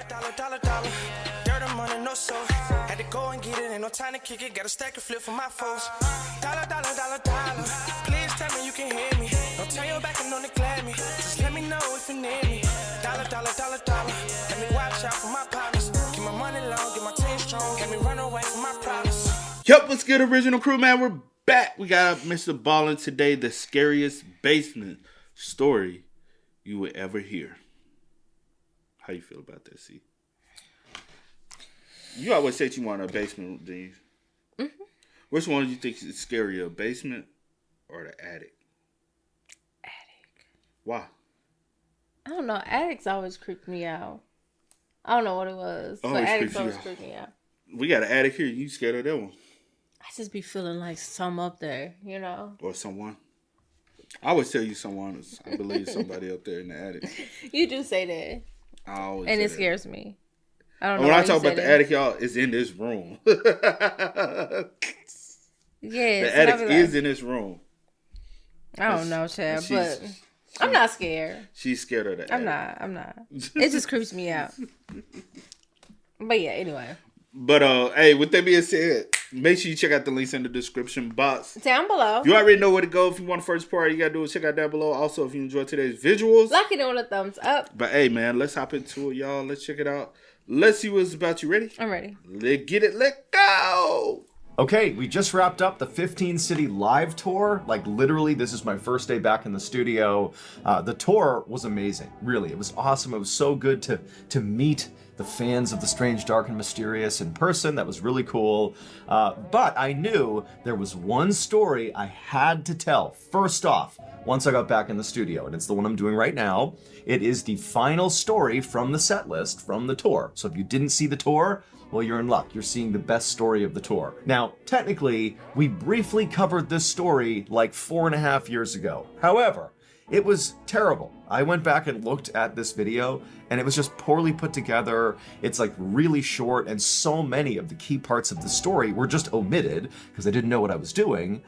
dollar. Dirt and money, no soul. Had to go and get it, ain't no time to kick it. Got a stack of flip for my foes. Dollar. Please tell me you can hear me. Don't turn your back and don't neglect me. Just let me know if you need me. Dollar. Let me watch out for my partners. Keep my money long, get my team strong. Let me run away from my problems. Yup, what's good, original crew, man? We're back. We got Mr. Ballin today, the scariest basement story you would ever hear. How you feel about that, C? You always say you want a basement, do you? Mm-hmm. Which one do you think is scarier, a basement or the attic? Attic. Why? I don't know. Attics always creeped me out. I don't know what it was, but attics always creeped me out. We got an attic here. You scared of that one? I just be feeling like some up there, you know? Or someone. I always tell you someone. I believe somebody up there in the attic. You do say that. I always and say it that. scares me. I don't know. When I talk about the attic, y'all, it's in this room. Yes. The attic is in this room. I don't know, Chad, but I'm not scared. She's scared of the attic. I'm not. It just creeps me out. But yeah, anyway. But hey, with that being said, make sure you check out the links in the description box. Down below. You already know where to go. If you want the first part, you gotta do is check out down below. Also, if you enjoyed today's visuals, like it on a thumbs up. But hey, man, let's hop into it, y'all. Let's check it out. Let's see what it's about. You ready? I'm ready. Let's get it. Let's go. Okay, we just wrapped up the 15-city live tour. Like, literally, this is my first day back in the studio. The tour was amazing, really. It was awesome. It was so good to meet the fans of The Strange, Dark, and Mysterious in person. That was really cool. But I knew there was one story I had to tell, first off, once I got back in the studio, and it's the one I'm doing right now. It is the final story from the set list from the tour. So if you didn't see the tour, well, you're in luck. You're seeing the best story of the tour. Now, technically, we briefly covered this story like 4.5 years ago. However, it was terrible. I went back and looked at this video, and it was just poorly put together. It's like really short, and so many of the key parts of the story were just omitted because I didn't know what I was doing.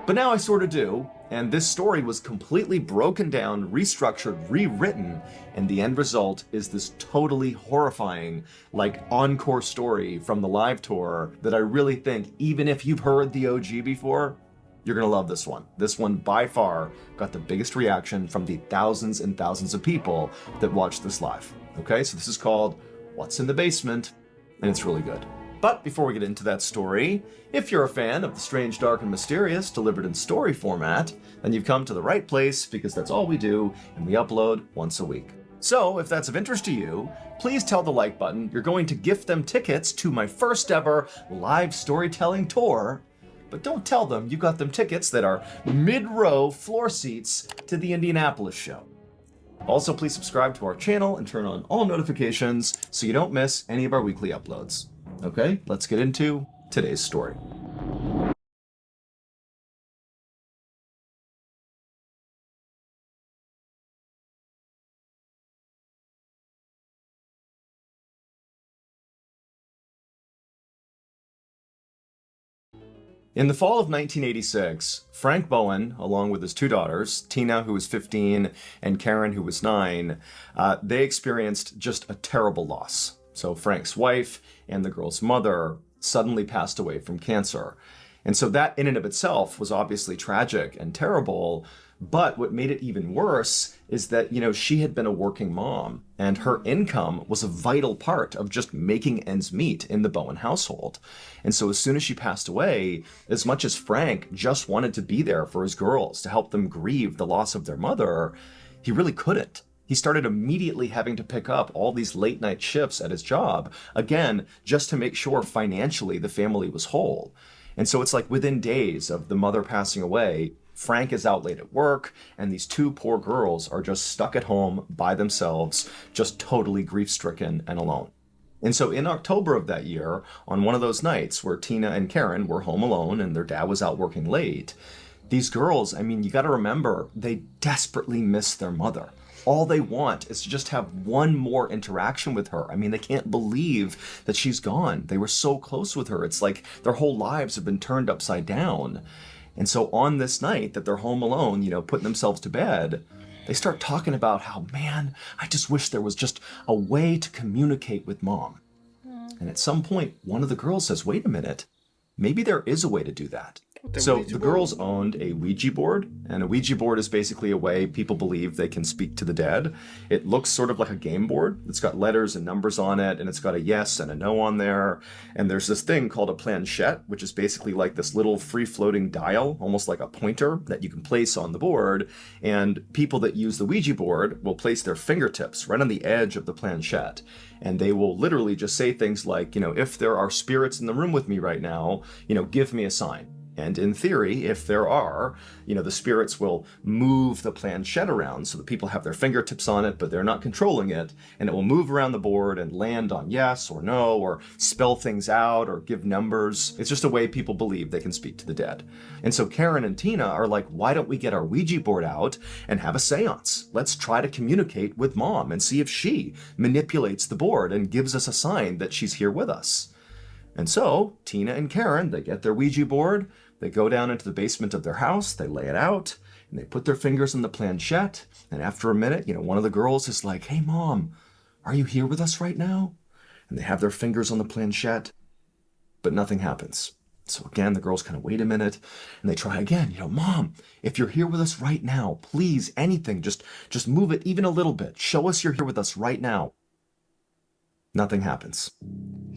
But now I sort of do, and this story was completely broken down, restructured, rewritten, and the end result is this totally horrifying, like, encore story from the live tour that I really think, even if you've heard the OG before, you're gonna love this one. This one, by far, got the biggest reaction from the thousands and thousands of people that watched this live. Okay, so this is called What's in the Basement, and it's really good. But before we get into that story, if you're a fan of The Strange, Dark, and Mysterious delivered in story format, then you've come to the right place because that's all we do and we upload once a week. So if that's of interest to you, please tell the like button you're going to gift them tickets to my first ever live storytelling tour, but don't tell them you got them tickets that are mid-row floor seats to the Indianapolis show. Also, please subscribe to our channel and turn on all notifications so you don't miss any of our weekly uploads. Okay, let's get into today's story. In the fall of 1986, Frank Bowen, along with his two daughters, Tina, who was 15, and Karen, who was 9, they experienced just a terrible loss. So Frank's wife and the girl's mother suddenly passed away from cancer. And so that in and of itself was obviously tragic and terrible. But what made it even worse is that, she had been a working mom, and her income was a vital part of just making ends meet in the Bowen household. And so as soon as she passed away, as much as Frank just wanted to be there for his girls to help them grieve the loss of their mother, he really couldn't. He started immediately having to pick up all these late night shifts at his job, again, just to make sure financially the family was whole. And so it's like within days of the mother passing away, Frank is out late at work, and these two poor girls are just stuck at home by themselves, just totally grief-stricken and alone. And so in October of that year, on one of those nights where Tina and Karen were home alone and their dad was out working late, these girls, you gotta remember, they desperately miss their mother. All they want is to just have one more interaction with her. They can't believe that she's gone. They were so close with her. It's like their whole lives have been turned upside down. And so on this night that they're home alone, putting themselves to bed, They start talking about how, man, I just wish there was just a way to communicate with Mom. And at some point, one of the girls says, wait a minute, maybe there is a way to do that. So the girls owned a Ouija board, and a Ouija board is basically a way people believe they can speak to the dead. It looks sort of like a game board. It's got letters and numbers on it, and it's got a yes and a no on there. And there's this thing called a planchette, which is basically like this little free-floating dial, almost like a pointer that you can place on the board. And people that use the Ouija board will place their fingertips right on the edge of the planchette. And they will literally just say things like, if there are spirits in the room with me right now, give me a sign. And in theory, if there are, the spirits will move the planchette around so that people have their fingertips on it, but they're not controlling it. And it will move around the board and land on yes or no, or spell things out or give numbers. It's just a way people believe they can speak to the dead. And so Karen and Tina are like, why don't we get our Ouija board out and have a seance? Let's try to communicate with Mom and see if she manipulates the board and gives us a sign that she's here with us. And so Tina and Karen, they get their Ouija board. They go down into the basement of their house, they lay it out, and they put their fingers on the planchette. And after a minute, one of the girls is like, hey, Mom, are you here with us right now? And they have their fingers on the planchette, but nothing happens. So again, the girls kind of wait a minute, and they try again. Mom, if you're here with us right now, please, anything, just move it even a little bit. Show us you're here with us right now. Nothing happens.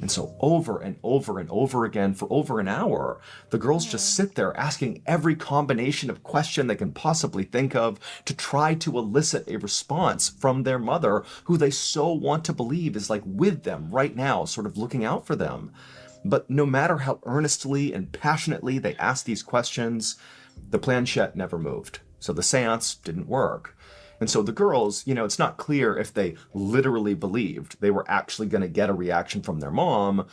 And so over and over and over again for over an hour, the girls just sit there asking every combination of question they can possibly think of to try to elicit a response from their mother, who they so want to believe is like with them right now, sort of looking out for them. But no matter how earnestly and passionately they asked these questions, the planchette never moved. So the seance didn't work. And so the girls, it's not clear if they literally believed they were actually going to get a reaction from their mom.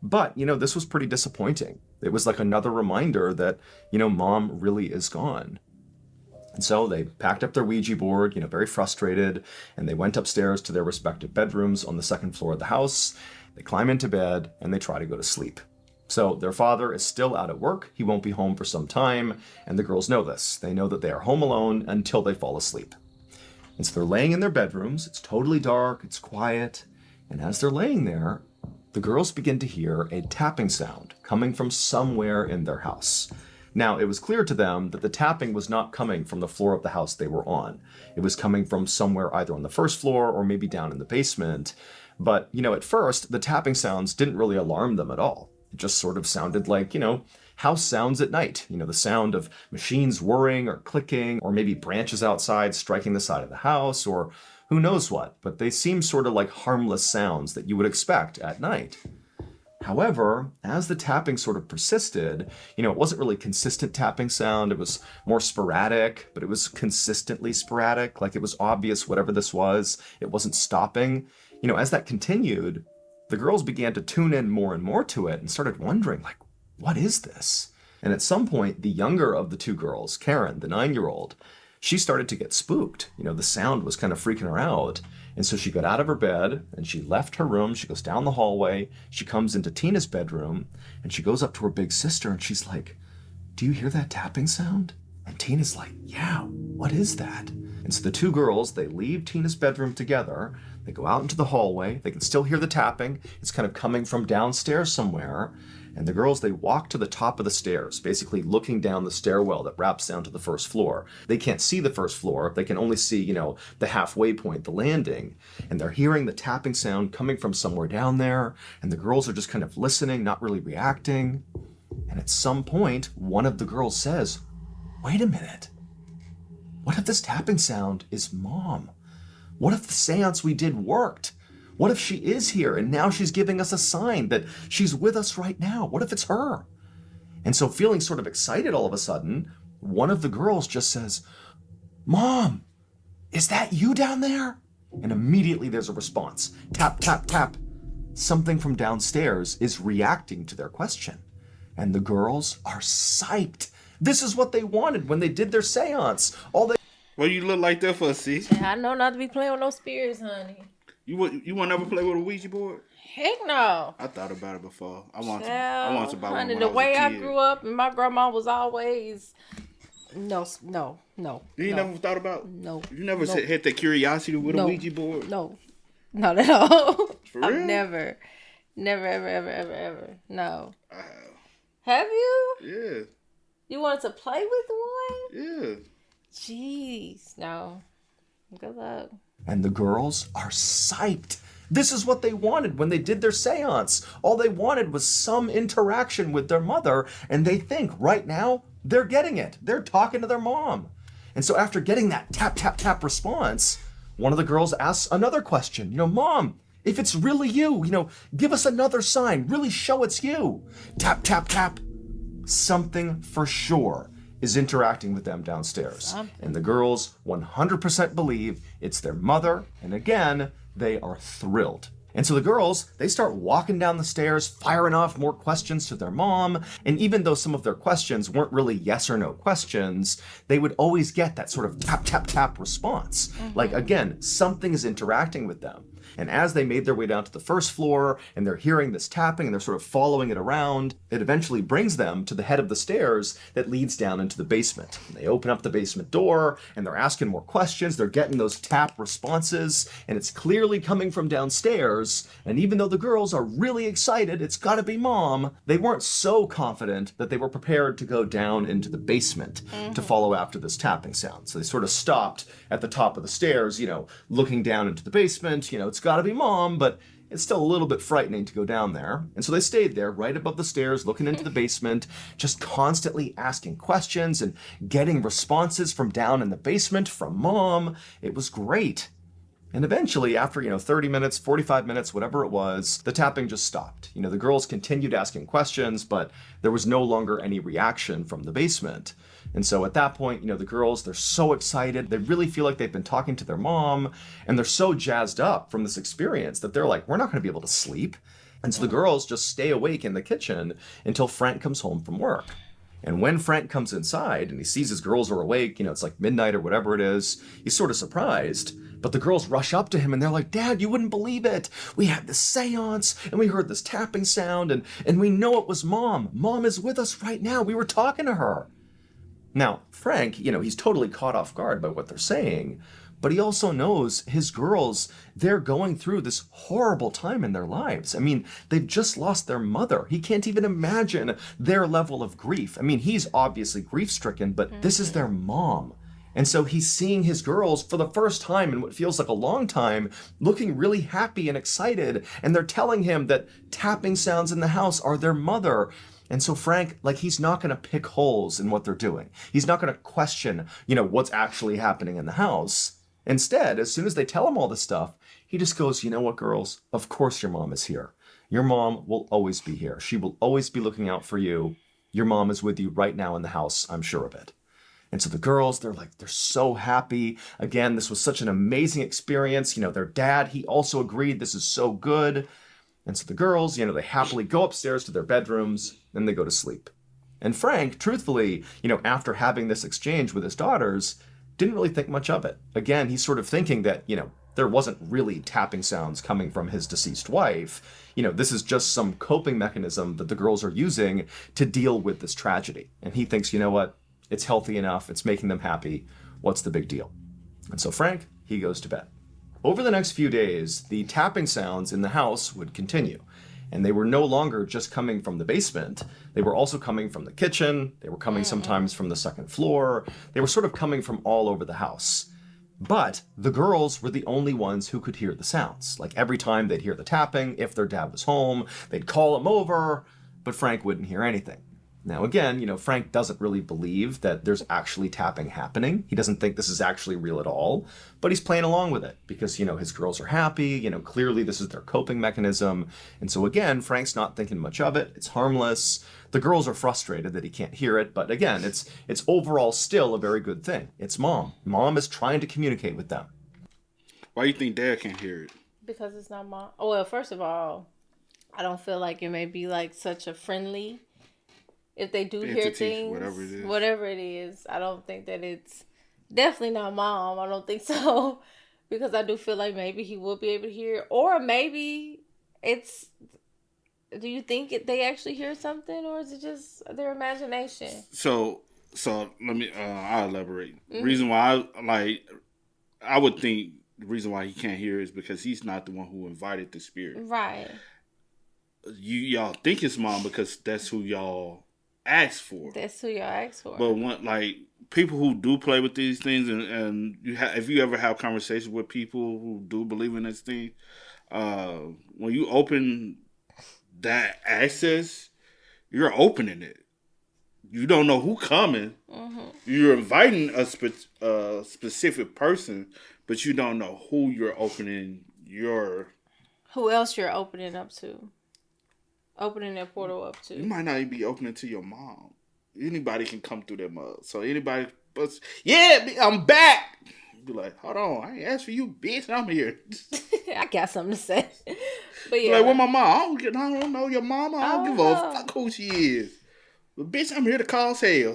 But, this was pretty disappointing. It was like another reminder that, Mom really is gone. And so they packed up their Ouija board, very frustrated, and they went upstairs to their respective bedrooms on the second floor of the house. They climb into bed and they try to go to sleep. So their father is still out at work. He won't be home for some time. And the girls know this. They know that they are home alone until they fall asleep. And so they're laying in their bedrooms. It's totally dark. It's quiet. And as they're laying there, the girls begin to hear a tapping sound coming from somewhere in their house. Now, it was clear to them that the tapping was not coming from the floor of the house they were on. It was coming from somewhere either on the first floor or maybe down in the basement. But, at first, the tapping sounds didn't really alarm them at all. It just sort of sounded like, house sounds at night. The sound of machines whirring or clicking, or maybe branches outside striking the side of the house, or who knows what. But they seem sort of like harmless sounds that you would expect at night. However, as the tapping sort of persisted, it wasn't really consistent tapping sound. It was more sporadic, but it was consistently sporadic. Like it was obvious whatever this was, it wasn't stopping. As that continued, the girls began to tune in more and more to it and started wondering, like, what is this? And at some point, the younger of the two girls, Karen, the 9-year-old, she started to get spooked. The sound was kind of freaking her out. And so she got out of her bed and she left her room. She goes down the hallway. She comes into Tina's bedroom and she goes up to her big sister and she's like, do you hear that tapping sound? And Tina's like, yeah, what is that? And so the two girls, they leave Tina's bedroom together. They go out into the hallway. They can still hear the tapping. It's kind of coming from downstairs somewhere. And the girls, they walk to the top of the stairs, basically looking down the stairwell that wraps down to the first floor. They can't see the first floor. They can only see, the halfway point, the landing. And they're hearing the tapping sound coming from somewhere down there. And the girls are just kind of listening, not really reacting. And at some point, one of the girls says, wait a minute. What if this tapping sound is Mom? What if the seance we did worked? What if she is here and now she's giving us a sign that she's with us right now? What if it's her? And so feeling sort of excited all of a sudden, one of the girls just says, Mom, is that you down there? And immediately there's a response. Tap, tap, tap. Something from downstairs is reacting to their question. And the girls are psyched. This is what they wanted when they did their seance. Well, you look like that for us, sis. Yeah, I know not to be playing with no spirits, honey. You want to ever play with a Ouija board? Heck no. I thought about it before. I want to buy one honey, when the I was way a I kid. grew up, and my grandma was always No. You ain't never thought about? No. You never had that curiosity with a Ouija board? No. Not at all. For real? I've never, ever. No. Have you? Yeah. You wanted to play with one? Yeah. Jeez. No. Good luck. And the girls are psyched. This is what they wanted when they did their seance. All they wanted was some interaction with their mother, and they think right now they're getting it. They're talking to their mom. And so after getting that tap, tap, tap response, one of the girls asks another question. Mom, if it's really you, give us another sign. Really show it's you. Tap, tap, tap. Something for sure is interacting with them downstairs. And the girls 100% believe it's their mother. And again, they are thrilled. And so the girls, they start walking down the stairs, firing off more questions to their mom. And even though some of their questions weren't really yes or no questions, they would always get that sort of tap, tap, tap response. Like, again, something is interacting with them. And as they made their way down to the first floor and they're hearing this tapping and they're sort of following it around, it eventually brings them to the head of the stairs that leads down into the basement. And they open up the basement door and they're asking more questions. They're getting those tap responses and it's clearly coming from downstairs. And even though the girls are really excited, it's gotta be mom, they weren't so confident that they were prepared to go down into the basement to follow after this tapping sound. So they sort of stopped at the top of the stairs, looking down into the basement. It's gotta be mom, but it's still a little bit frightening to go down there. And so they stayed there right above the stairs, looking into the basement, just constantly asking questions and getting responses from down in the basement from mom. It was great. And eventually, after, 30 minutes, 45 minutes, whatever it was, the tapping just stopped. The girls continued asking questions, but there was no longer any reaction from the basement. And so at that point, the girls, they're so excited. They really feel like they've been talking to their mom, and they're so jazzed up from this experience that they're like, we're not going to be able to sleep. And so the girls just stay awake in the kitchen until Frank comes home from work. And when Frank comes inside and he sees his girls are awake, it's like midnight or whatever it is, he's sort of surprised. But the girls rush up to him and they're like, Dad, you wouldn't believe it. We had this seance and we heard this tapping sound and we know it was Mom. Mom is with us right now. We were talking to her. Now, Frank, he's totally caught off guard by what they're saying, but he also knows his girls, they're going through this horrible time in their lives. I mean, they've just lost their mother. He can't even imagine their level of grief. I mean, he's obviously grief-stricken, but this is their mom. And so he's seeing his girls for the first time in what feels like a long time, looking really happy and excited. And they're telling him that tapping sounds in the house are their mother. And so Frank, he's not going to pick holes in what they're doing. He's not going to question, what's actually happening in the house. Instead, as soon as they tell him all this stuff, he just goes, you know what, girls? Of course your mom is here. Your mom will always be here. She will always be looking out for you. Your mom is with you right now in the house. I'm sure of it. And so the girls, they're so happy. Again, this was such an amazing experience. Their dad, he also agreed this is so good. And so the girls, they happily go upstairs to their bedrooms and they go to sleep. And Frank, truthfully, after having this exchange with his daughters, didn't really think much of it. Again, he's sort of thinking that, there wasn't really tapping sounds coming from his deceased wife. This is just some coping mechanism that the girls are using to deal with this tragedy. And he thinks, you know what? It's healthy enough. It's making them happy. What's the big deal? And so Frank, he goes to bed. Over the next few days, the tapping sounds in the house would continue. And they were no longer just coming from the basement. They were also coming from the kitchen. They were coming sometimes from the second floor. They were sort of coming from all over the house. But the girls were the only ones who could hear the sounds. Every time they'd hear the tapping, if their dad was home, they'd call him over, but Frank wouldn't hear anything. Now, again, Frank doesn't really believe that there's actually tapping happening. He doesn't think this is actually real at all, but he's playing along with it because, his girls are happy. Clearly this is their coping mechanism. And so again, Frank's not thinking much of it. It's harmless. The girls are frustrated that he can't hear it. But again, it's overall still a very good thing. It's mom. Mom is trying to communicate with them. Why do you think dad can't hear it? Because it's not mom. Oh, well, first of all, I don't feel like it may be such a friendly... If they do hear things, whatever it is, I don't think that it's definitely not mom. I don't think so. Because I do feel like maybe he will be able to hear. Or maybe it's... Do you think they actually hear something? Or is it just their imagination? So So let me. I'll elaborate. Reason why I would think the reason why he can't hear is because he's not the one who invited the spirit. Right. Y'all think it's mom because that's who y'all asked for. That's who y'all asked for. But people who do play with these things, and if you ever have conversations with people who do believe in this thing, when you open that access, you're opening it. You don't know who coming. Mm-hmm. You're inviting a specific person, but you don't know who you're opening Who else you're opening up to. Opening that portal up to. You might not even be opening to your mom. Anybody can come through that mug. So anybody, but yeah, I'm back. Be like, hold on, I ain't asked for you, bitch. I'm here. I got something to say. But yeah, like, where my mom? I don't know your mama. I don't give a fuck who she is. But bitch, I'm here to cause hell.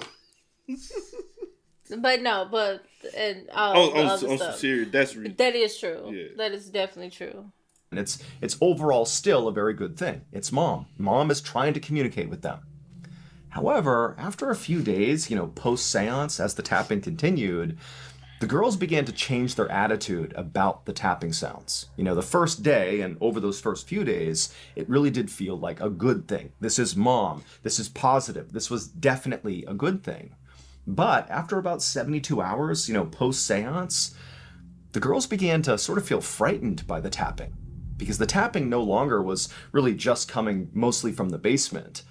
And on serious, that is true. Yeah. That is definitely true. And it's overall still a very good thing. It's mom. Mom is trying to communicate with them. However, after a few days, post-seance, as the tapping continued, the girls began to change their attitude about the tapping sounds. The first day and over those first few days, it really did feel like a good thing. This is mom. This is positive. This was definitely a good thing. But after about 72 hours, post-seance, the girls began to sort of feel frightened by the tapping, because the tapping no longer was really just coming mostly from the basement.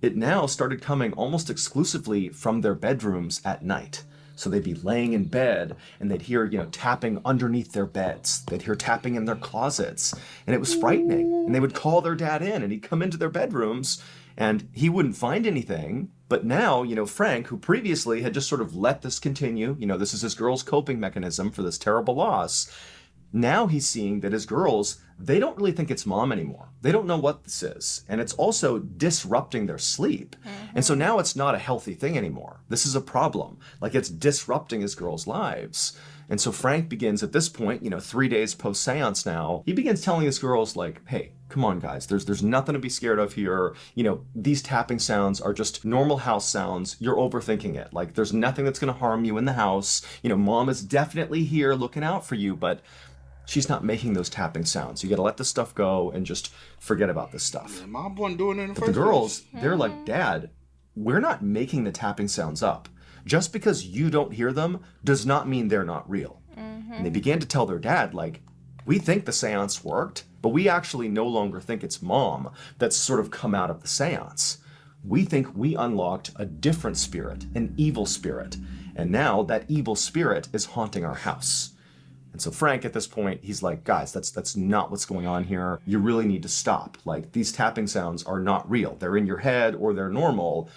It now started coming almost exclusively from their bedrooms at night. So they'd be laying in bed and they'd hear, tapping underneath their beds. They'd hear tapping in their closets. And it was frightening. And they would call their dad in and he'd come into their bedrooms and he wouldn't find anything. But now, Frank, who previously had just sort of let this continue, this is his girl's coping mechanism for this terrible loss. Now he's seeing that his girls, they don't really think it's mom anymore. They don't know what this is. And it's also disrupting their sleep. Mm-hmm. And so now it's not a healthy thing anymore. This is a problem. It's disrupting his girls' lives. And so Frank begins at this point, 3 days post-seance now, he begins telling his girls hey, come on guys, there's nothing to be scared of here. These tapping sounds are just normal house sounds. You're overthinking it. There's nothing that's going to harm you in the house. Mom is definitely here looking out for you, but she's not making those tapping sounds. You got to let this stuff go and just forget about this stuff. Yeah, mom wasn't doing it in the first place. The girls, place. They're like, Dad, we're not making the tapping sounds up. Just because you don't hear them does not mean they're not real. Mm-hmm. And they began to tell their dad, we think the seance worked, but we actually no longer think it's mom that's sort of come out of the seance. We think we unlocked a different spirit, an evil spirit. And now that evil spirit is haunting our house. And so Frank, at this point, he's like, guys, that's not what's going on here. You really need to stop. These tapping sounds are not real. They're in your head or they're normal.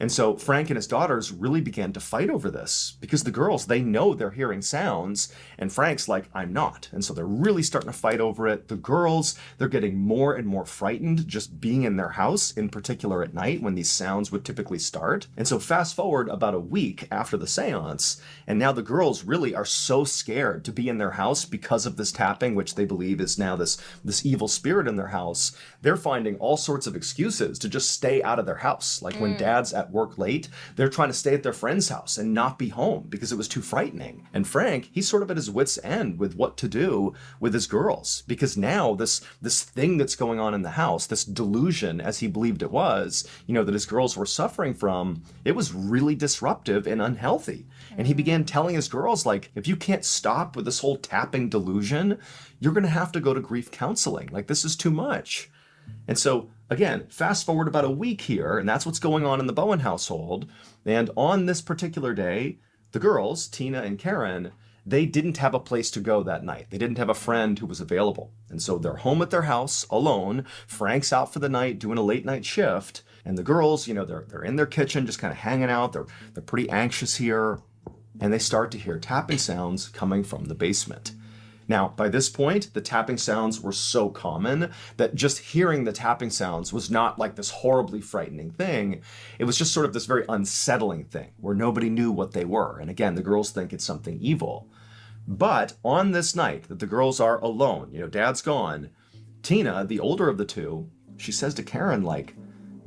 And so Frank and his daughters really began to fight over this because the girls, they know they're hearing sounds and Frank's like, I'm not. And so they're really starting to fight over it. The girls, they're getting more and more frightened just being in their house, in particular at night when these sounds would typically start. And so fast forward about a week after the seance, and now the girls really are so scared to be in their house because of this tapping, which they believe is now this evil spirit in their house. They're finding all sorts of excuses to just stay out of their house. When dad's at work late, they're trying to stay at their friend's house and not be home because it was too frightening. And Frank, he's sort of at his wit's end with what to do with his girls, because now this thing that's going on in the house, this delusion, as he believed it was, that his girls were suffering from, it was really disruptive and unhealthy. And he began telling his girls, if you can't stop with this whole tapping delusion, you're going to have to go to grief counseling. This is too much. And so, again, fast forward about a week here, and that's what's going on in the Bowen household. And on this particular day, the girls, Tina and Karen, they didn't have a place to go that night. They didn't have a friend who was available. And so they're home at their house alone. Frank's out for the night doing a late night shift. And the girls, they're in their kitchen just kind of hanging out. They're pretty anxious here. And they start to hear tapping sounds coming from the basement. Now, by this point, the tapping sounds were so common that just hearing the tapping sounds was not this horribly frightening thing. It was just sort of this very unsettling thing where nobody knew what they were. And again, the girls think it's something evil. But on this night that the girls are alone, Dad's gone, Tina, the older of the two, she says to Karen,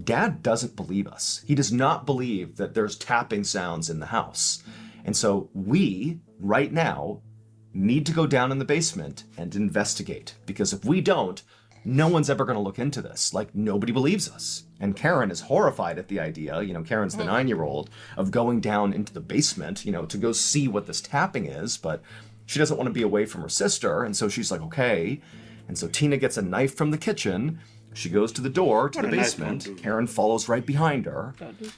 Dad doesn't believe us. He does not believe that there's tapping sounds in the house. And so we, right now, need to go down in the basement and investigate. Because if we don't, no one's ever going to look into this. Like, nobody believes us. And Karen is horrified at the idea, Karen's the 9-year-old, of going down into the basement, to go see what this tapping is. But she doesn't want to be away from her sister. And so she's like, okay. And so Tina gets a knife from the kitchen. She goes to the door to the basement. Karen follows right behind her.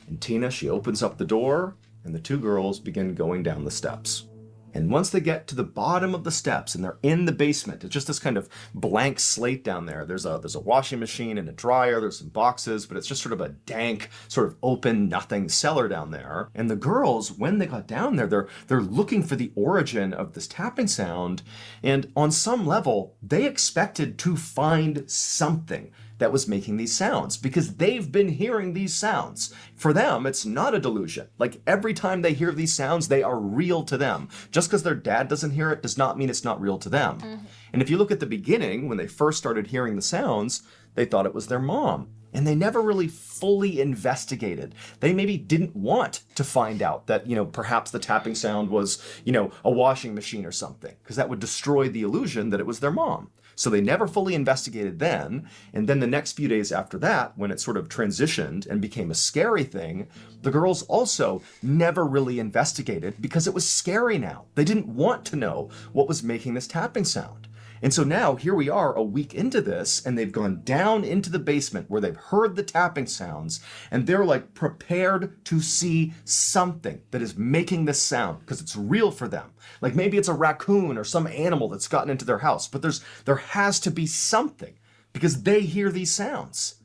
And Tina, she opens up the door, and the two girls begin going down the steps. And once they get to the bottom of the steps and they're in the basement, it's just this kind of blank slate down there. There's a washing machine and a dryer, there's some boxes, but it's just sort of a dank, sort of open, nothing cellar down there. And the girls, when they got down there, they're looking for the origin of this tapping sound. And on some level, they expected to find something that was making these sounds, because they've been hearing these sounds. For them, it's not a delusion. Like, every time they hear these sounds, they are real to them. Just because their dad doesn't hear it does not mean it's not real to them. Mm-hmm. And if you look at the beginning, when they first started hearing the sounds, they thought it was their mom. And they never really fully investigated. They maybe didn't want to find out that, perhaps the tapping sound was, a washing machine or something, because that would destroy the illusion that it was their mom. So they never fully investigated then. And then the next few days after that, when it sort of transitioned and became a scary thing, the girls also never really investigated because it was scary now. They didn't want to know what was making this tapping sound. And so now here we are a week into this, and they've gone down into the basement where they've heard the tapping sounds, and they're like prepared to see something that is making this sound because it's real for them. Like, maybe it's a raccoon or some animal that's gotten into their house, but there has to be something because they hear these sounds.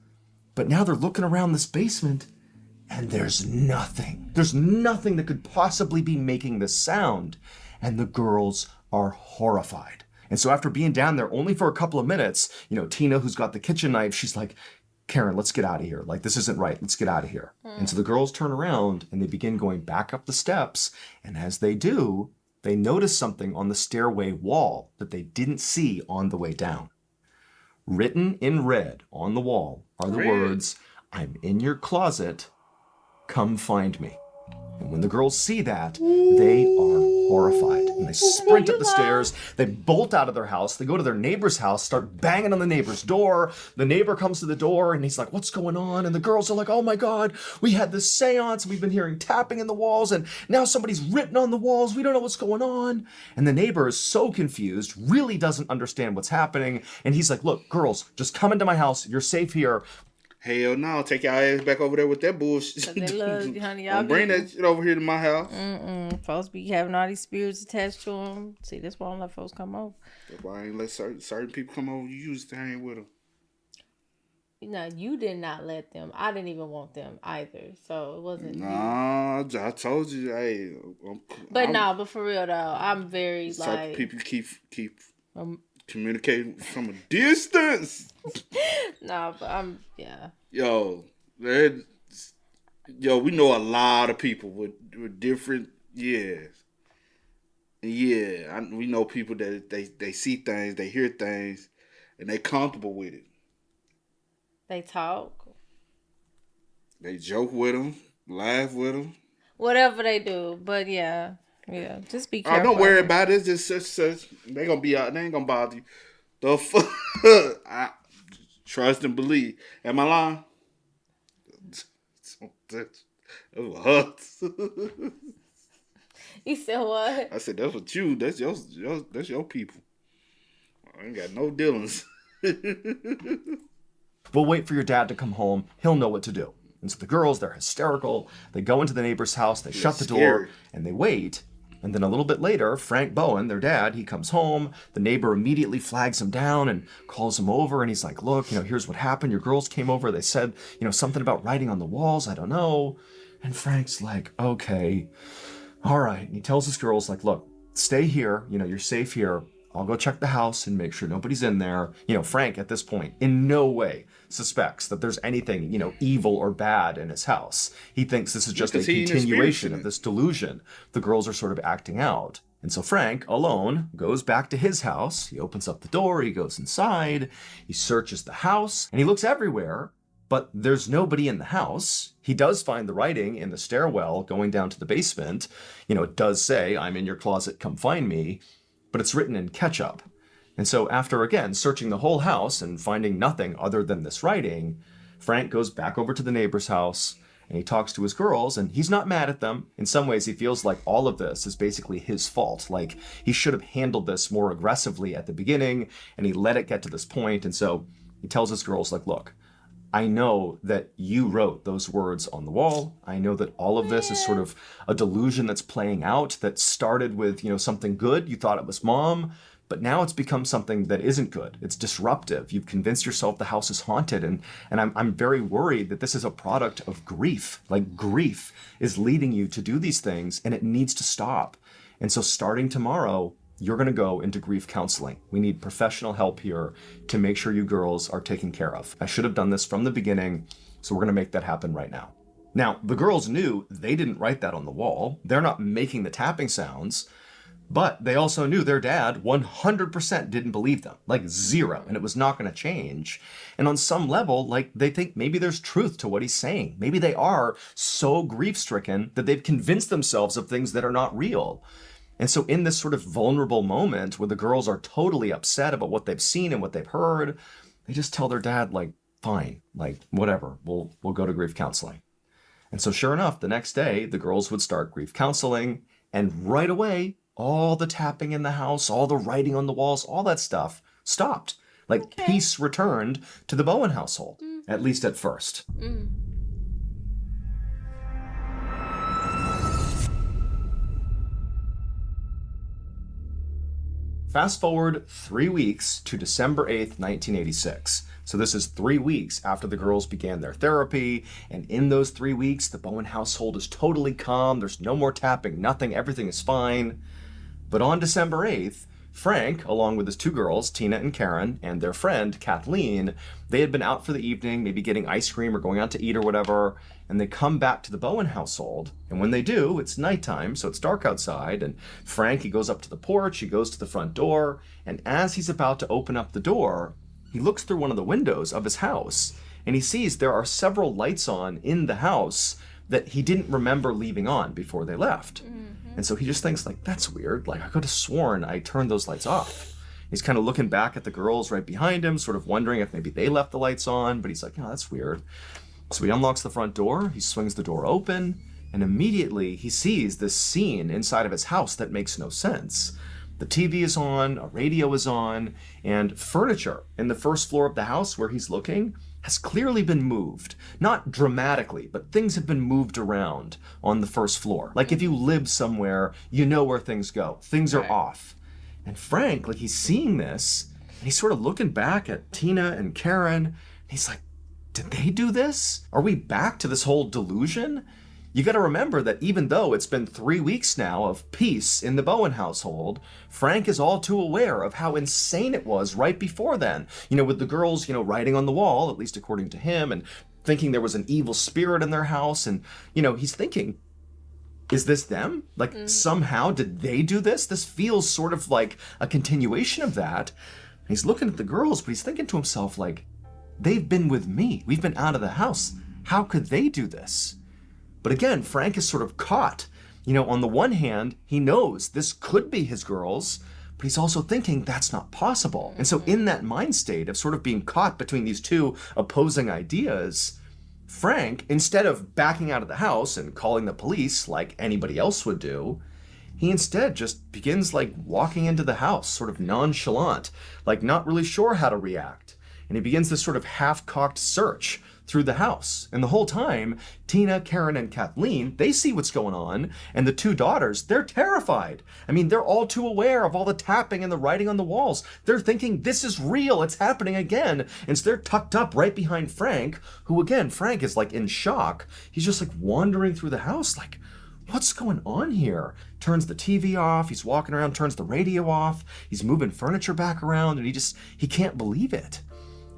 But now they're looking around this basement and there's nothing. There's nothing that could possibly be making this sound, and the girls are horrified. And so after being down there only for a couple of minutes, Tina, who's got the kitchen knife, she's like, Karen, let's get out of here. Like, this isn't right. Let's get out of here. And so the girls turn around and they begin going back up the steps. And as they do, they notice something on the stairway wall that they didn't see on the way down. Written in red on the wall are the words, "I'm in your closet. Come find me." And when the girls see that, they are horrified. And they sprint up the stairs. They bolt out of their house. They go to their neighbor's house, start banging on the neighbor's door. The neighbor comes to the door and he's like, "What's going on?" And the girls are like, "Oh my God, we had this seance. We've been hearing tapping in the walls. And now somebody's written on the walls. We don't know what's going on." And the neighbor is so confused, really doesn't understand what's happening. And he's like, "Look, girls, just come into my house. You're safe here." Hell no, take y'all ass back over there with that bullshit. Honey, y'all don't bring that shit over here to my house. Folks be having all these spirits attached to them. See, that's why I don't let folks come over. That's why I ain't let certain people come over. You used to hang with them. No, you did not let them. I didn't even want them either. So it wasn't. Nah, I told you. Hey, but for real though, I'm very like people keep communicating from a distance. No, but yeah. Yo, we know a lot of people with different we know people that they see things, they hear things, and they comfortable with it. They talk. They joke with them, laugh with them. Whatever they do, but yeah, just be careful. Don't worry about it. It's just they gonna be out. They ain't gonna bother you. The fuck. I trust and believe. Am I lying? You said what? I said that's what you. That's your people. I ain't got no dealings. We'll wait for your dad to come home. He'll know what to do. And so the girls, they're hysterical. They go into the neighbor's house. They shut the door and they wait. And then a little bit later, Frank Bowen, their dad, he comes home. The neighbor immediately flags him down and calls him over. And he's like, "Look, here's what happened. Your girls came over. They said, something about writing on the walls. I don't know." And Frank's like, "Okay, all right." And he tells his girls, like, "Look, stay here. You're safe here. I'll go check the house and make sure nobody's in there." Frank, at this point, in no way suspects that there's anything, evil or bad in his house. He thinks this is just a continuation of this delusion the girls are sort of acting out. And so Frank, alone, goes back to his house. He opens up the door. He goes inside. He searches the house. And he looks everywhere. but there's nobody in the house. He does find the writing in the stairwell going down to the basement. It does say, "I'm in your closet, come find me," but it's written in ketchup. And so after, again, searching the whole house and finding nothing other than this writing, Frank goes back over to the neighbor's house and he talks to his girls, and he's not mad at them. In some ways, he feels like all of this is basically his fault. Like he should have handled this more aggressively at the beginning, and he let it get to this point. And so he tells his girls, like, look, I know that you wrote those words on the wall. I know that all of this is sort of a delusion that's playing out that started with, something good. You thought it was mom, but now it's become something that isn't good. It's disruptive. You've convinced yourself the house is haunted. And I'm very worried that this is a product of grief. Like grief is leading you to do these things, and it needs to stop. And so starting tomorrow, you're going to go into grief counseling. We need professional help here to make sure you girls are taken care of. I should have done this from the beginning, so we're going to make that happen right now. Now, the girls knew they didn't write that on the wall. They're not making the tapping sounds, but they also knew their dad 100% didn't believe them, like zero, and it was not going to change. And on some level, like they think maybe there's truth to what he's saying. Maybe they are so grief-stricken that they've convinced themselves of things that are not real. And so in this sort of vulnerable moment where the girls are totally upset about what they've seen and what they've heard, they just tell their dad, like, fine, like, whatever, we'll go to grief counseling. And so sure enough, the next day, the girls would start grief counseling, and right away, all the tapping in the house, all the writing on the walls, all that stuff stopped. Like peace returned to the Bowen household, at least at first. Fast forward 3 weeks to December 8th, 1986. So this is 3 weeks after the girls began their therapy. And in those 3 weeks, the Bowen household is totally calm. There's no more tapping, nothing, everything is fine. But on December 8th, Frank, along with his two girls, Tina and Karen, and their friend, Kathleen, they had been out for the evening, maybe getting ice cream or going out to eat or whatever, and they come back to the Bowen household. And when they do, it's nighttime, so it's dark outside, and Frank, he goes up to the porch, he goes to the front door, and as he's about to open up the door, he looks through one of the windows of his house, and he sees there are several lights on in the house that he didn't remember leaving on before they left. And so he just thinks, like, that's weird. Like, I could have sworn I turned those lights off. He's kind of looking back at the girls right behind him, sort of wondering if maybe they left the lights on, but he's like, no, that's weird. So he unlocks the front door, he swings the door open, and immediately he sees this scene inside of his house that makes no sense. The TV is on, a radio is on, and furniture in the first floor of the house where he's looking has clearly been moved. Not dramatically, but things have been moved around on the first floor. Like if you live somewhere, you know where things go. Things are off. And Frank, like he's seeing this, and he's sort of looking back at Tina and Karen, and he's like, did they do this? Are we back to this whole delusion? You got to remember that even though it's been 3 weeks now of peace in the Bowen household, Frank is all too aware of how insane it was right before then. With the girls, writing on the wall, at least according to him, and thinking there was an evil spirit in their house. And, he's thinking, is this them? Like somehow did they do this? This feels sort of like a continuation of that. And he's looking at the girls, but he's thinking to himself, like, they've been with me. We've been out of the house. How could they do this? But again, Frank is sort of caught. On the one hand, he knows this could be his girls, but he's also thinking that's not possible. And so in that mind state of sort of being caught between these two opposing ideas, Frank, instead of backing out of the house and calling the police like anybody else would do, he instead just begins like walking into the house, sort of nonchalant, like not really sure how to react. And he begins this sort of half-cocked search through the house. And the whole time, Tina, Karen, and Kathleen, they see what's going on, and the two daughters, they're terrified. I mean, they're all too aware of all the tapping and the writing on the walls. They're thinking, this is real, it's happening again. And so they're tucked up right behind Frank, who again, Frank is like in shock. He's just like wandering through the house, like, what's going on here? Turns the TV off, he's walking around, turns the radio off, he's moving furniture back around, and he can't believe it.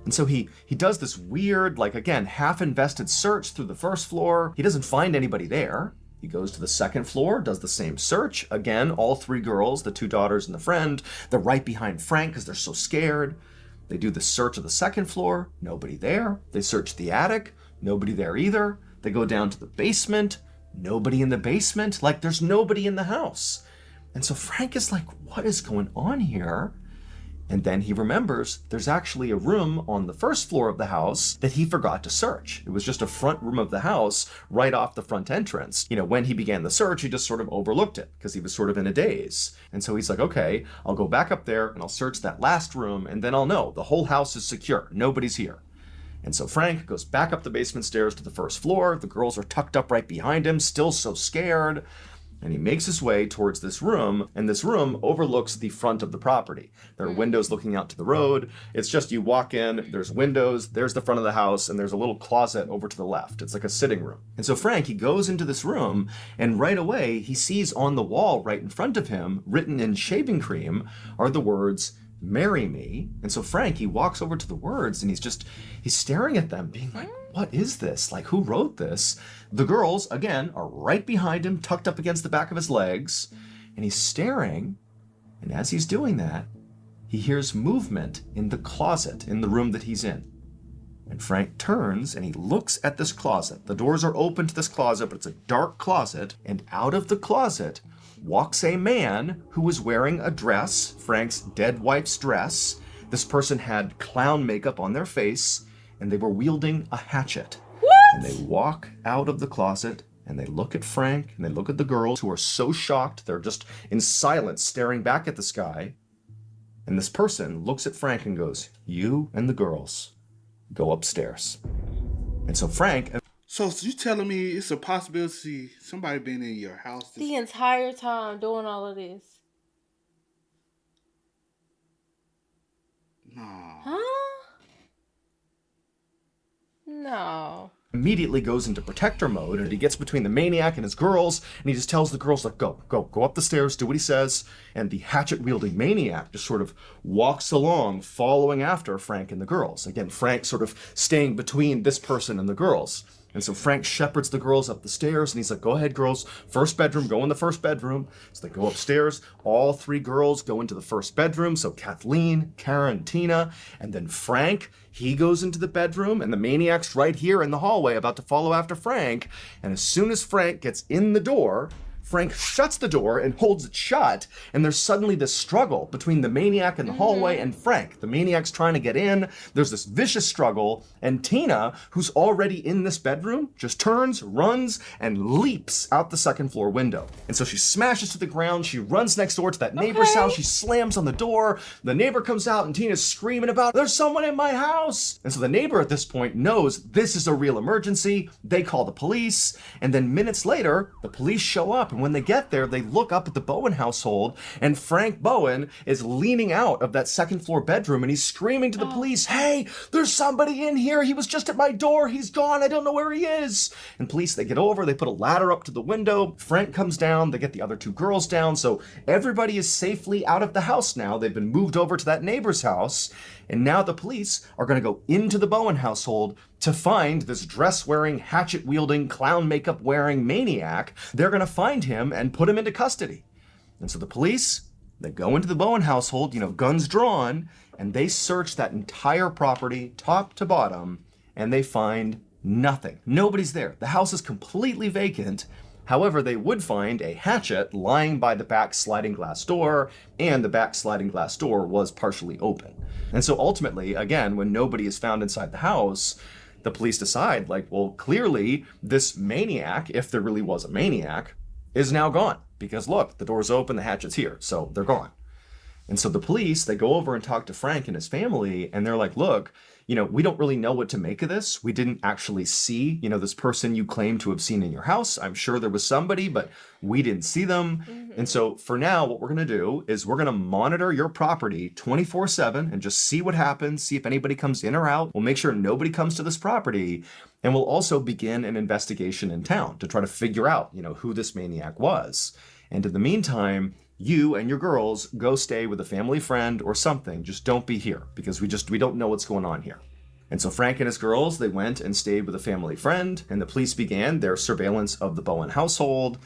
And so he does this weird, like, again, half-invested search through the first floor. He doesn't find anybody there. He goes to the second floor, does the same search. Again, all three girls, the two daughters and the friend, they're right behind Frank because they're so scared. They do the search of the second floor, nobody there. They search the attic, nobody there either. They go down to the basement, nobody in the basement. Like, there's nobody in the house. And so Frank is like, what is going on here? And then he remembers there's actually a room on the first floor of the house that he forgot to search. It was just a front room of the house right off the front entrance. When he began the search, he just sort of overlooked it because he was sort of in a daze. And so he's like, okay, I'll go back up there and I'll search that last room and then I'll know the whole house is secure. Nobody's here. And so Frank goes back up the basement stairs to the first floor. The girls are tucked up right behind him, still so scared. And he makes his way towards this room, and this room overlooks the front of the property. There are windows looking out to the road. It's just you walk in, there's windows, there's the front of the house, and there's a little closet over to the left. It's like a sitting room. And so Frank, he goes into this room, and right away he sees on the wall right in front of him, written in shaving cream, are the words, "Marry me." And so Frank, he walks over to the words and he's staring at them being like, what is this? Like, who wrote this? The girls, again, are right behind him, tucked up against the back of his legs, and he's staring. And as he's doing that, he hears movement in the closet in the room that he's in. And Frank turns and he looks at this closet. The doors are open to this closet, but it's a dark closet. And out of the closet walks a man who was wearing a dress, Frank's dead wife's dress. This person had clown makeup on their face, and they were wielding a hatchet. What? And they walk out of the closet, and they look at Frank, and they look at the girls, who are so shocked, they're just in silence, staring back at the sky. And this person looks at Frank and goes, "You and the girls go upstairs." And so Frank... So you telling me it's a possibility somebody been in your house the entire time doing all of this? No. Huh? No. Immediately goes into protector mode, and he gets between the maniac and his girls, and he just tells the girls, like, go up the stairs, do what he says. And the hatchet-wielding maniac just sort of walks along, following after Frank and the girls. Again, Frank sort of staying between this person and the girls. And so Frank shepherds the girls up the stairs, and he's like, go ahead, girls, first bedroom, go in the first bedroom. So they go upstairs. All three girls go into the first bedroom. So Kathleen, Karen, Tina, and then Frank, he goes into the bedroom, and the maniac's right here in the hallway about to follow after Frank. And as soon as Frank gets in the door, Frank shuts the door and holds it shut, and there's suddenly this struggle between the maniac in the hallway and Frank. The maniac's trying to get in. There's this vicious struggle, and Tina, who's already in this bedroom, just turns, runs, and leaps out the second floor window. And so she smashes to the ground. She runs next door to that neighbor's house. She slams on the door. The neighbor comes out, and Tina's screaming about, "There's someone in my house!" And so the neighbor at this point knows this is a real emergency. They call the police, and then minutes later, the police show up. And when they get there, they look up at the Bowen household, and Frank Bowen is leaning out of that second floor bedroom, and he's screaming to the police, "Hey, there's somebody in here. He was just at my door. He's gone. I don't know where he is." And police, they get over, they put a ladder up to the window. Frank comes down, they get the other two girls down. So everybody is safely out of the house now. They've been moved over to that neighbor's house. And now the police are going to go into the Bowen household to find this dress-wearing, hatchet-wielding, clown makeup-wearing maniac. They're going to find him and put him into custody. And so the police, they go into the Bowen household, guns drawn, and they search that entire property, top to bottom, and they find nothing. Nobody's there. The house is completely vacant. However, they would find a hatchet lying by the back sliding glass door, and the back sliding glass door was partially open. And so ultimately, again, when nobody is found inside the house, the police decide, well, clearly this maniac, if there really was a maniac, is now gone. Because look, the door's open, the hatchet's here, so they're gone. And so the police, they go over and talk to Frank and his family, and they're like, look, we don't really know what to make of this. We didn't actually see, this person you claim to have seen in your house. I'm sure there was somebody, but we didn't see them. And so for now, what we're going to do is we're going to monitor your property 24/7 and just see what happens, see if anybody comes in or out. We'll make sure nobody comes to this property. And we'll also begin an investigation in town to try to figure out, who this maniac was. And in the meantime, you and your girls go stay with a family friend or something. Just don't be here because we don't know what's going on here. And so Frank and his girls, they went and stayed with a family friend, and the police began their surveillance of the Bowen household.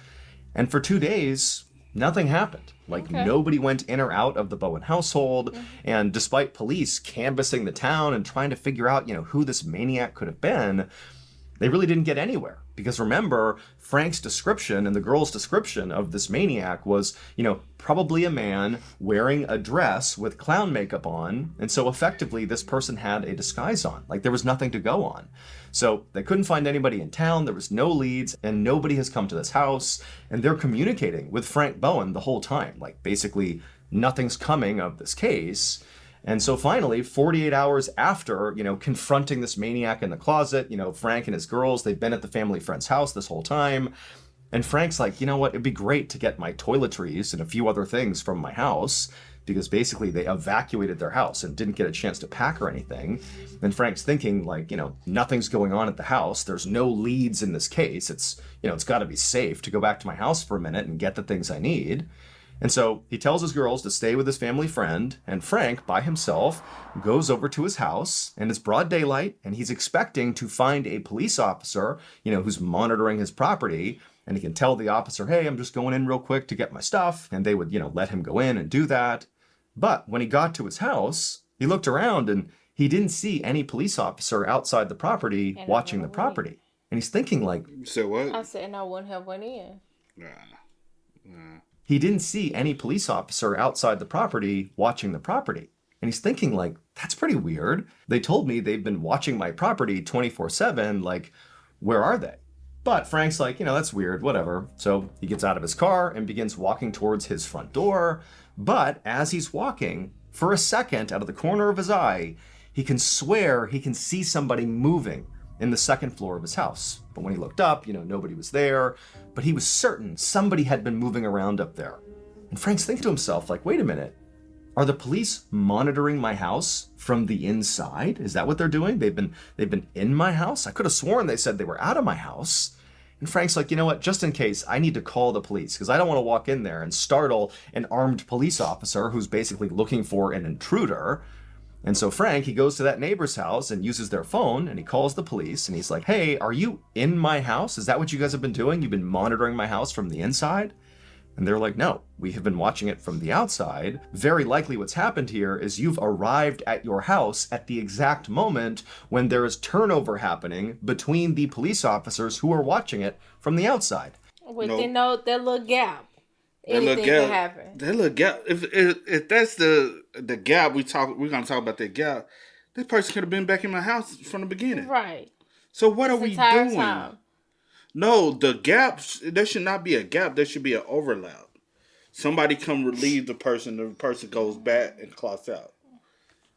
And for 2 days, Nothing happened. Like, nobody went in or out of the Bowen household. And despite police canvassing the town and trying to figure out, who this maniac could have been, they really didn't get anywhere. Because remember, Frank's description and the girl's description of this maniac was, probably a man wearing a dress with clown makeup on. And so effectively, this person had a disguise on. Like, there was nothing to go on. So they couldn't find anybody in town. There was no leads, and nobody has come to this house. And they're communicating with Frank Bowen the whole time. Like, basically, nothing's coming of this case. And so finally, 48 hours after, confronting this maniac in the closet, Frank and his girls, they've been at the family friend's house this whole time. And Frank's like, you know what, it'd be great to get my toiletries and a few other things from my house, because basically they evacuated their house and didn't get a chance to pack or anything. And Frank's thinking, like, nothing's going on at the house. There's no leads in this case. It's got to be safe to go back to my house for a minute and get the things I need. And so he tells his girls to stay with his family friend, and Frank, by himself, goes over to his house, and it's broad daylight, and he's expecting to find a police officer, who's monitoring his property, and he can tell the officer, hey, I'm just going in real quick to get my stuff, and they would, let him go in and do that. But when he got to his house, he looked around, and he didn't see any police officer outside the property watching the property. And he's thinking, like... So what? I said, and I wouldn't have went in. Nah. He didn't see any police officer outside the property watching the property. And he's thinking, like, that's pretty weird. They told me they've been watching my property 24/7. Like, where are they? But Frank's like, that's weird, whatever. So he gets out of his car and begins walking towards his front door. But as he's walking, for a second, out of the corner of his eye, he can swear he can see somebody moving in the second floor of his house. But when he looked up, nobody was there, but he was certain somebody had been moving around up there. And Frank's thinking to himself, like, wait a minute, are the police monitoring my house from the inside? Is that what they're doing? They've been in my house? I could have sworn they said they were out of my house. And Frank's like, you know what, just in case, I need to call the police, because I don't want to walk in there and startle an armed police officer who's basically looking for an intruder. And so Frank, he goes to that neighbor's house and uses their phone, and he calls the police, and he's like, hey, are you in my house? Is that what you guys have been doing? You've been monitoring my house from the inside? And they're like, no, we have been watching it from the outside. Very likely what's happened here is you've arrived at your house at the exact moment when there is turnover happening between the police officers who are watching it from the outside. Within that little gap. Anything can happen. That little gap. If that's the gap we're gonna talk about that gap. This person could have been back in my house from the beginning. Right. So what are we doing? Time. No, the gaps. There should not be a gap. There should be an overlap. Somebody come relieve the person goes back and clocks out.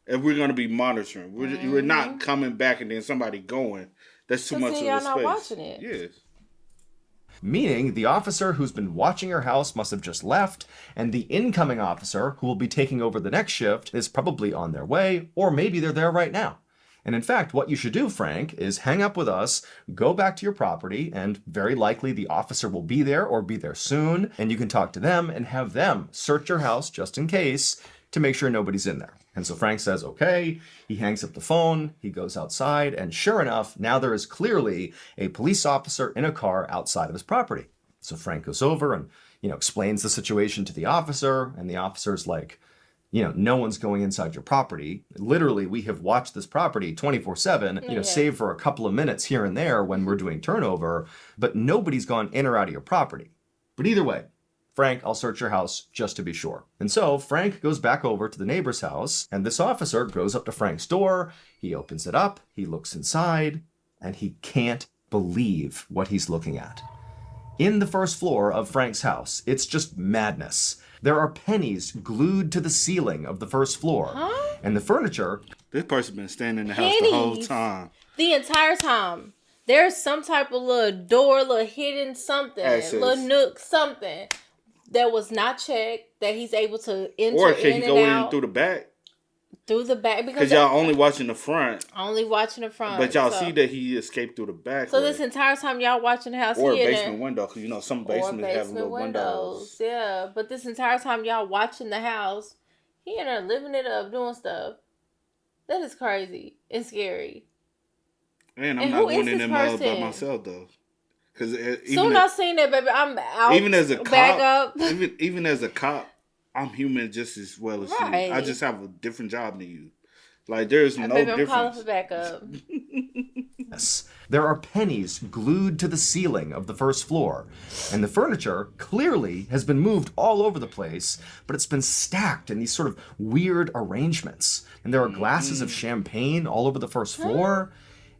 If we're gonna be monitoring, we're not coming back and then somebody going. That's too much of a space. Y'all not watching it. Yes. Meaning the officer who's been watching your house must have just left, and the incoming officer who will be taking over the next shift is probably on their way, or maybe they're there right now. And in fact, what you should do, Frank, is hang up with us, go back to your property, and very likely the officer will be there or be there soon, and you can talk to them and have them search your house just in case to make sure nobody's in there. And so Frank says, okay, he hangs up the phone, he goes outside, and sure enough, now there is clearly a police officer in a car outside of his property. So Frank goes over and, explains the situation to the officer, and the officer's like, no one's going inside your property. Literally, we have watched this property 24/7, save for a couple of minutes here and there when we're doing turnover, but nobody's gone in or out of your property. But either way, Frank, I'll search your house just to be sure. And so Frank goes back over to the neighbor's house, and this officer goes up to Frank's door. He opens it up, he looks inside, and he can't believe what he's looking at. In the first floor of Frank's house, it's just madness. There are pennies glued to the ceiling of the first floor. Huh? And the furniture... This person been staying in the house the whole time. The entire time. There's some type of little door, little hidden something, little nook, something that was not checked, that he's able to enter or can in he go and out. in through the back? Through the back, because y'all only watching the front. Only watching the front. But y'all see that he escaped through the back. So this entire time y'all watching the house, or a basement window, because some basements have little windows. Yeah, but this entire time y'all watching the house, he in there living it up, doing stuff. That is crazy. It's scary. And I'm not going in there by myself though. Because soon I seen that, baby, I'm out. Even as a back cop, up. even as a cop, I'm human just as well as Right. you. I just have a different job than you. Like, there's no baby, I'm difference. calling for backup. Yes. There are pennies glued to the ceiling of the first floor, and the furniture clearly has been moved all over the place, but it's been stacked in these sort of weird arrangements. And there are glasses of champagne all over the first floor,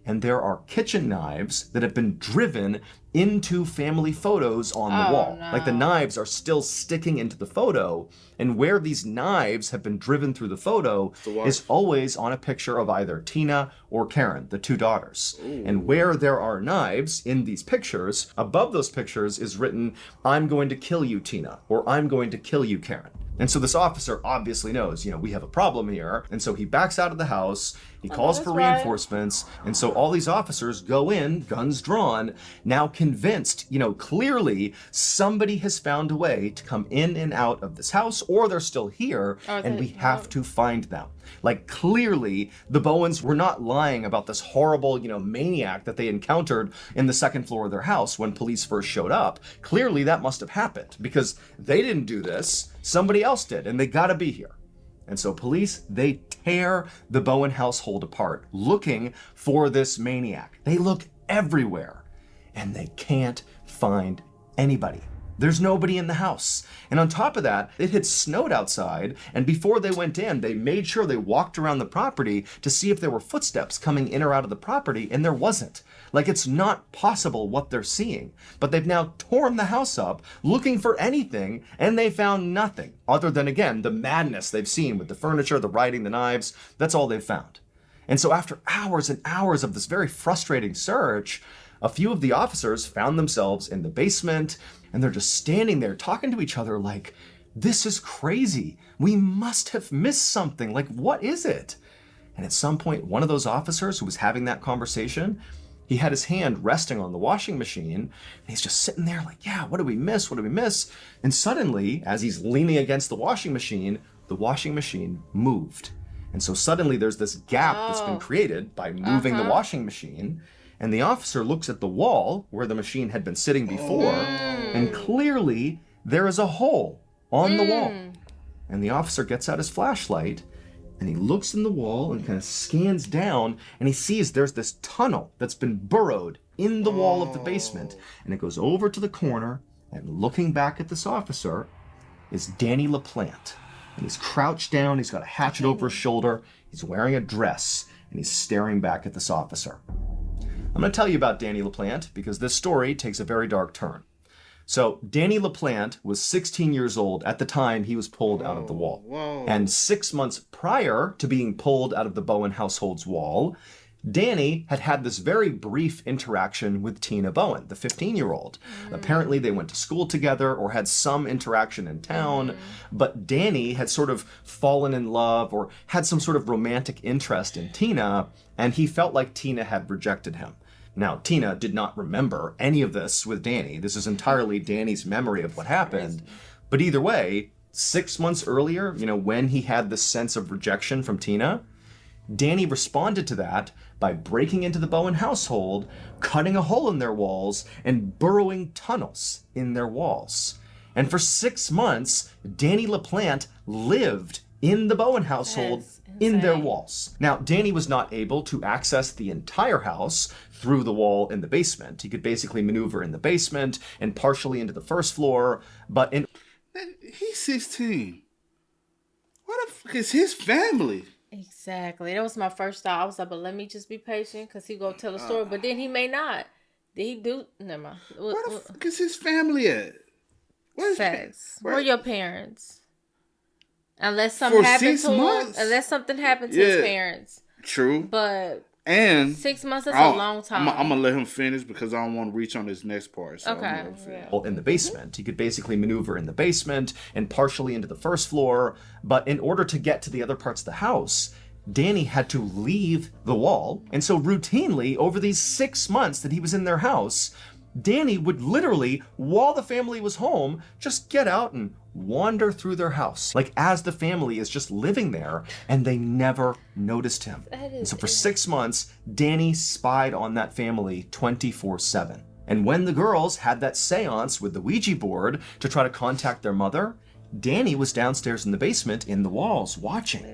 and there are kitchen knives that have been driven into family photos on the wall. No. Like the knives are still sticking into the photo, and where these knives have been driven through the photo is always on a picture of either Tina or Karen, the two daughters. Ooh. And where there are knives in these pictures, above those pictures is written, "I'm going to kill you, Tina," or "I'm going to kill you, Karen." And so this officer obviously knows, we have a problem here. And so he backs out of the house, he calls for reinforcements. And so all these officers go in, guns drawn, now convinced, clearly somebody has found a way to come in and out of this house, or they're still here, and we have to find them. Like, clearly the Bowens were not lying about this horrible, maniac that they encountered in the second floor of their house when police first showed up. Clearly that must have happened because they didn't do this. Somebody else did, and they gotta be here. And so police, they tear the Bowen household apart, looking for this maniac. They look everywhere, and they can't find anybody. There's nobody in the house. And on top of that, it had snowed outside, and before they went in, they made sure they walked around the property to see if there were footsteps coming in or out of the property, and there wasn't. Like, it's not possible what they're seeing. But they've now torn the house up, looking for anything, and they found nothing. Other than, again, the madness they've seen with the furniture, the writing, the knives. That's all they've found. And so after hours and hours of this very frustrating search, a few of the officers found themselves in the basement, and they're just standing there talking to each other like, this is crazy. We must have missed something. Like, what is it? And at some point, one of those officers who was having that conversation, he had his hand resting on the washing machine, and he's just sitting there like, yeah, what did we miss? What did we miss? And suddenly, as he's leaning against the washing machine moved. And so suddenly there's this gap that's been created by moving the washing machine. And the officer looks at the wall where the machine had been sitting before, and clearly there is a hole on the wall. And the officer gets out his flashlight, and he looks in the wall and kind of scans down, and he sees there's this tunnel that's been burrowed in the wall of the basement. And it goes over to the corner, and looking back at this officer is Danny LaPlante. And he's crouched down, he's got a hatchet over his shoulder, he's wearing a dress, and he's staring back at this officer. I'm going to tell you about Danny LaPlante because this story takes a very dark turn. So Danny LaPlante was 16 years old at the time he was pulled out of the wall. And 6 months prior to being pulled out of the Bowen household's wall, Danny had had this very brief interaction with Tina Bowen, the 15-year-old. Apparently they went to school together or had some interaction in town, but Danny had sort of fallen in love or had some sort of romantic interest in Tina, and he felt like Tina had rejected him. Now, Tina did not remember any of this with Danny. This is entirely Danny's memory of what happened. But either way, 6 months earlier, when he had this sense of rejection from Tina, Danny responded to that by breaking into the Bowen household, cutting a hole in their walls, and burrowing tunnels in their walls. And for 6 months, Danny LaPlante lived in the Bowen household in their walls. Now, Danny was not able to access the entire house through the wall in the basement. He could basically maneuver in the basement and partially into the first floor, but he's 16. What the fuck is his family? Exactly. That was my first thought. I was like, but let me just be patient because he go tell a story. But then he may not. Did he do? Never mind. Where the fuck is his family at? Where are your parents? Unless something happened to him. Unless something happened to his parents. True. But and 6 months is a long time. I'm going to let him finish because I don't want to reach on this next part. So okay. In the basement. He could basically maneuver in the basement and partially into the first floor. But in order to get to the other parts of the house, Danny had to leave the wall. And so routinely, over these 6 months that he was in their house, Danny would literally, while the family was home, just get out and wander through their house, like as the family is just living there, and they never noticed him. And so for 6 months, Danny spied on that family 24/7. And when the girls had that seance with the Ouija board to try to contact their mother, Danny was downstairs in the basement in the walls watching,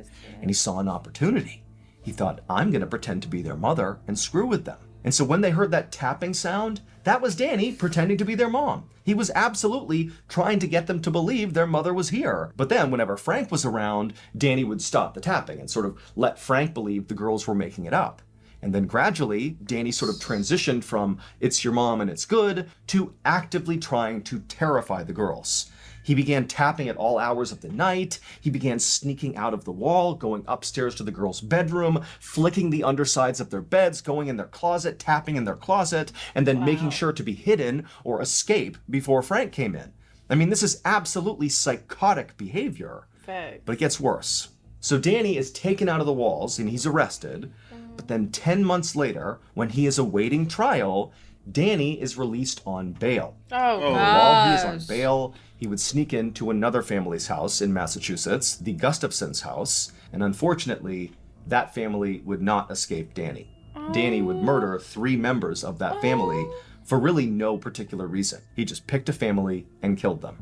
and he saw an opportunity. He thought, I'm going to pretend to be their mother and screw with them. And so when they heard that tapping sound, that was Danny pretending to be their mom. He was absolutely trying to get them to believe their mother was here. But then whenever Frank was around, Danny would stop the tapping and sort of let Frank believe the girls were making it up. And then gradually, Danny sort of transitioned from it's your mom and it's good to actively trying to terrify the girls. He began tapping at all hours of the night. He began sneaking out of the wall, going upstairs to the girls' bedroom, flicking the undersides of their beds, going in their closet, tapping in their closet, and then making sure to be hidden or escape before Frank came in. I mean, this is absolutely psychotic behavior. Fact. But it gets worse. So Danny is taken out of the walls and he's arrested. But then 10 months later, when he is awaiting trial, Danny is released on bail. Oh, While he is on bail, he would sneak into another family's house in Massachusetts, the Gustafsons' house, and unfortunately, that family would not escape Danny. Danny would murder 3 members of that family for really no particular reason. He just picked a family and killed them.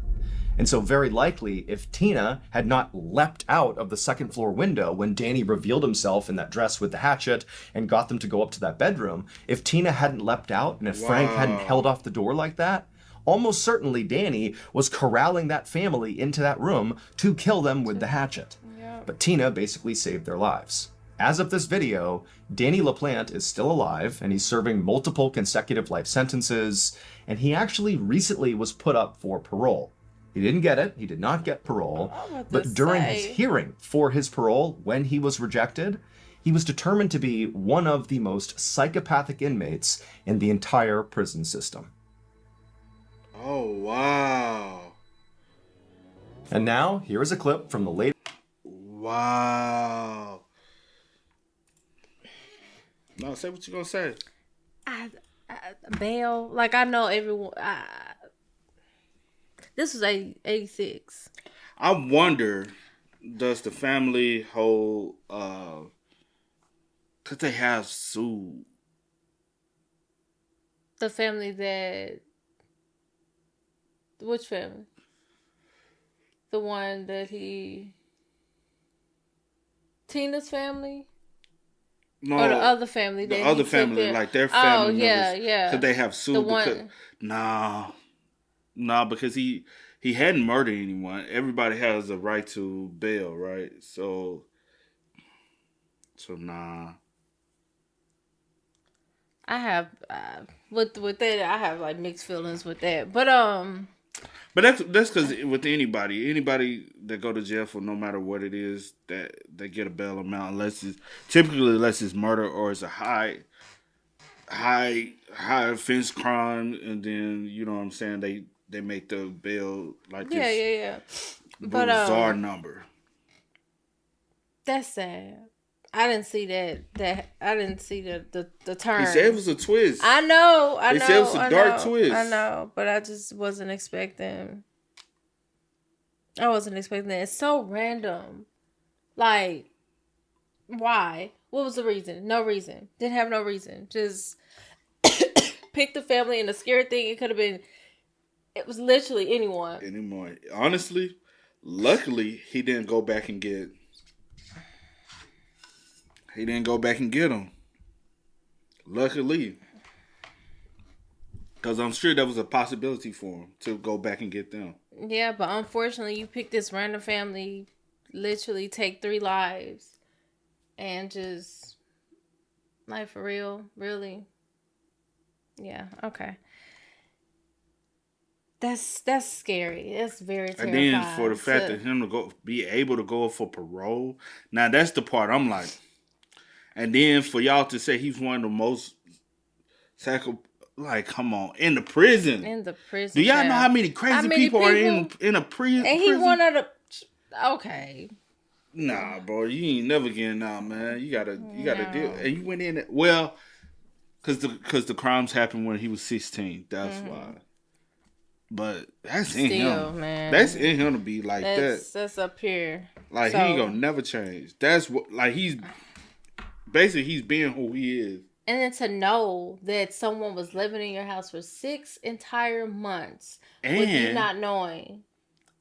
And so very likely, if Tina had not leapt out of the second floor window when Danny revealed himself in that dress with the hatchet and got them to go up to that bedroom, if Tina hadn't leapt out and if Frank hadn't held off the door like that, almost certainly Danny was corralling that family into that room to kill them with the hatchet. Yep. But Tina basically saved their lives. As of this video, Danny LaPlante is still alive and he's serving multiple consecutive life sentences, and he actually recently was put up for parole. He didn't get it. He did not get parole. But during his hearing for his parole, when he was rejected, he was determined to be one of the most psychopathic inmates in the entire prison system. Oh, wow. And now, here is a clip from the late... Wow. No, say what you're going to say. Bail. Like, I know everyone... This was 86. I wonder, does the family hold, could they have sued? The family that... Which family? The one that he... Tina's family? No, or the other family? The other family, like their family members. Yeah. Could they have sued? The one... No, because he hadn't murdered anyone. Everybody has a right to bail, right? So nah. I have with that. I have like mixed feelings with that, but that's because with anybody that go to jail for no matter what it is, that they get a bail amount unless it's murder or it's a high offense crime, and then you know what I'm saying, they make the bail like this but bizarre number. That's sad. I didn't see that I didn't see the turn. He said it was a twist. I know. He said it was a dark twist. I know, but I just wasn't expecting. I wasn't expecting that. It's so random. Like, why? What was the reason? No reason. Didn't have no reason. Just pick the family, and the scary thing, it could have been. It was literally anyone. Honestly, luckily he didn't go back and get. He didn't go back and get them. Luckily. Because I'm sure that was a possibility for him to go back and get them. Yeah, but unfortunately, you picked this random family, literally take 3 lives, and just, like, for real, really? Yeah, okay. That's scary. That's very terrifying. And then for the fact that him to be able to go for parole, now that's the part I'm like. And then for y'all to say he's one of the most like, come on, in the prison. Do y'all know how many crazy people are in a prison? And he one of the. Okay. Nah, bro, you ain't never getting out, man. You gotta deal. And you went in. Because the crimes happened when he was 16. That's why. But that's in him, man. That's in him to be like that. That's up here. Like, he ain't gonna never change. That's what. Like, he's being who he is. And then to know that someone was living in your house for 6 entire months with you not knowing.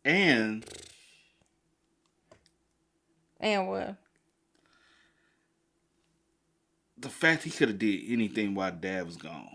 And what? The fact he could have did anything while dad was gone.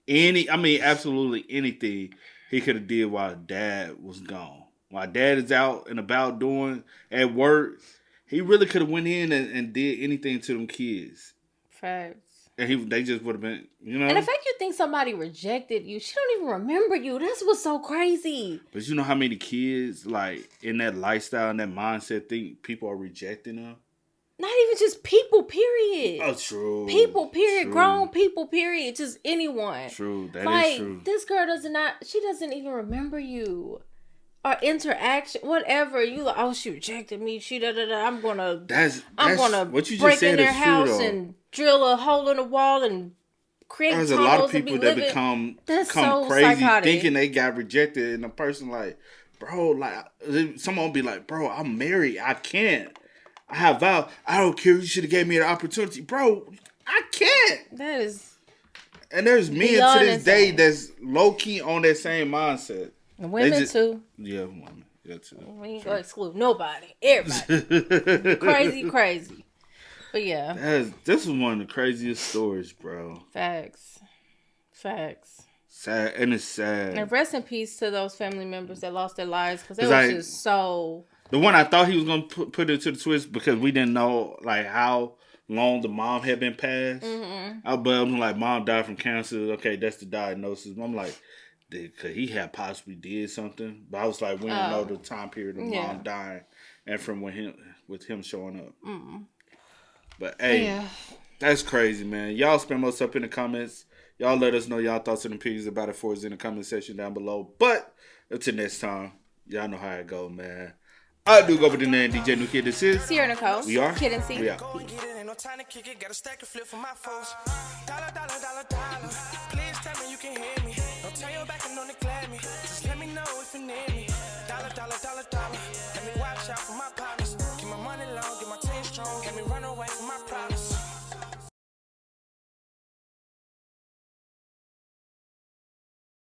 Absolutely anything he could have did while dad was gone. While dad is out and about doing at work, he really could have went in and did anything to them kids. Facts. And they just would have been, you know. And the fact you think somebody rejected you, she don't even remember you. That's what's so crazy. But you know how many kids, like, in that lifestyle and that mindset think people are rejecting them? Not even just people, period. Oh, true. People, period. True. Grown people, period. Just anyone. True. That like, is true. This girl she doesn't even remember you. Or interaction, whatever. You like, oh, she rejected me. She da-da-da. I'm gonna what you just break said in their is true, house though. and drill a hole in the wall and create There's tunnels a lot of and people be that living. become so crazy psychotic. thinking they got rejected, and a person like, bro, like, someone will be like, bro, I'm married. I can't. I have vows. I don't care. You should have gave me the opportunity. Bro, I can't. That is. And there's men to this day that's low-key on that same mindset. And women too. Yeah, women. Yeah, too. We ain't gonna exclude nobody. Everybody. Crazy. But yeah. This was one of the craziest stories, bro. Facts. Sad, and it's sad. And rest in peace to those family members that lost their lives, because it was just so... The one I thought he was going to put into the twist because we didn't know, like, how long the mom had been passed. Mm-hmm. But I'm like, mom died from cancer. Okay, that's the diagnosis. I'm like, could he have possibly did something? But I was like, we don't know the time period of mom dying and from with him showing up. Mm-mm. But, hey, that's crazy, man. Y'all spam us up in the comments. Y'all let us know y'all thoughts and opinions about it for us in the comment section down below. But until next time, y'all know how it go, man. I do go with the name DJ New Kid. This is Sierra Nicole. We are Kid and C. We are. Go and get it, ain't no time to kick it. Got a stack of flip for my foes. Dollar.